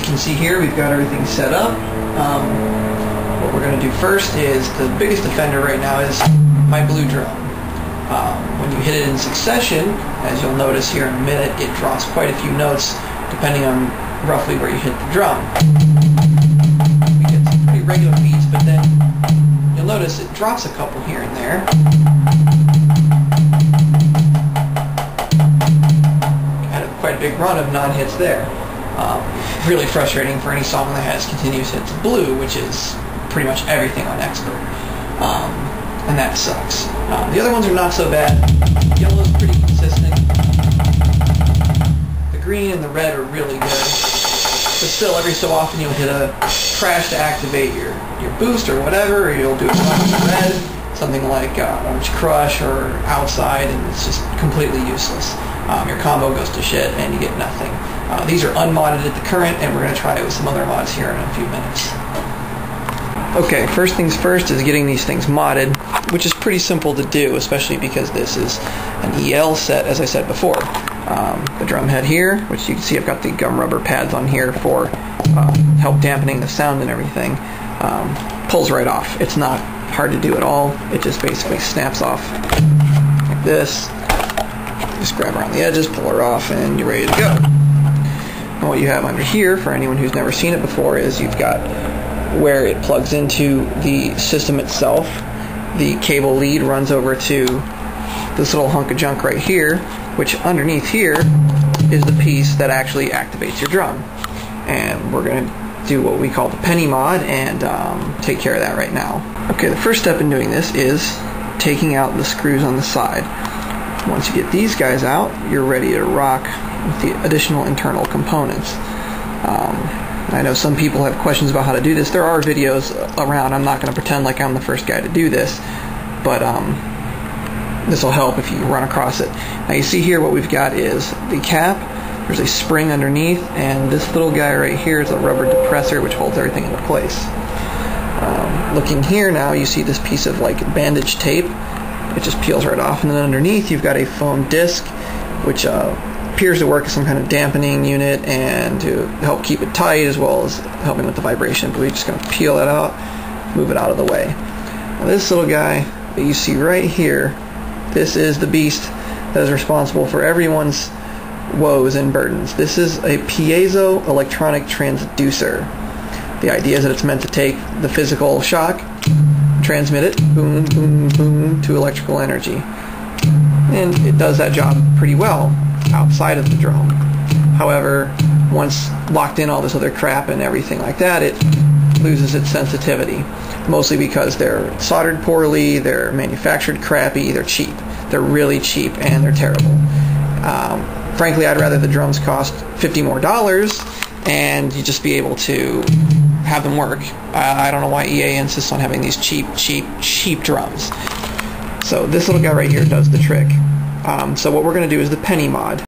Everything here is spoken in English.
can see here, we've got everything set up. What we're going to do first is, the biggest offender right now is my blue drum. When you hit it in succession, as you'll notice here in a minute, it draws quite a few notes depending on roughly where you hit the drum. We get some pretty regular beats, but then you'll notice it drops a couple here and there. Had quite a big run of non-hits there. Really frustrating for any song that has continuous hits of blue, which is pretty much everything on Expert. And that sucks. The other ones are not so bad. Yellow is pretty consistent. The green and the red are really good. But still, every so often you'll hit a crash to activate your boost or whatever, or you'll do a song with the red, something like Orange Crush or Outside, and it's just completely useless. Your combo goes to shit and you get nothing. These are unmodded at the current, and we're going to try it with some other mods here in a few minutes. Okay, first things first is getting these things modded, which is pretty simple to do, especially because this is an EL set, as I said before. The drum head here, which you can see I've got the gum rubber pads on here for help dampening the sound and everything, pulls right off. It's not hard to do at all. It just basically snaps off like this. Just grab around the edges, pull her off, and you're ready to go. And what you have under here, for anyone who's never seen it before, is you've got where it plugs into the system itself. The cable lead runs over to this little hunk of junk right here, which underneath here is the piece that actually activates your drum. And we're going to do what we call the penny mod and take care of that right now. Okay, the first step in doing this is taking out the screws on the side. Once you get these guys out, you're ready to rock with the additional internal components. I know some people have questions about how to do this. There are videos around. I'm not going to pretend like I'm the first guy to do this, but this will help if you run across it. Now you see here what we've got is the cap, there's a spring underneath, and this little guy right here is a rubber depressor which holds everything into place. Looking here now, you see this piece of like bandage tape. It just peels right off, and then underneath you've got a foam disc which appears to work as some kind of dampening unit and to help keep it tight as well as helping with the vibration. But we're just going to peel that out, move it out of the way. Now this little guy that you see right here, this is the beast that is responsible for everyone's woes and burdens. This is a piezo electronic transducer. The idea is that it's meant to take the physical shock, transmit it, boom, boom, boom, to electrical energy. And it does that job pretty well outside of the drum. However, once locked in all this other crap and everything like that, it loses its sensitivity. Mostly because they're soldered poorly, they're manufactured crappy, they're cheap. They're really cheap and they're terrible. Frankly, I'd rather the drums cost $50 more and you just be able to have them work. I don't know why EA insists on having these cheap drums. So this little guy right here does the trick. So what we're going to do is the penny mod.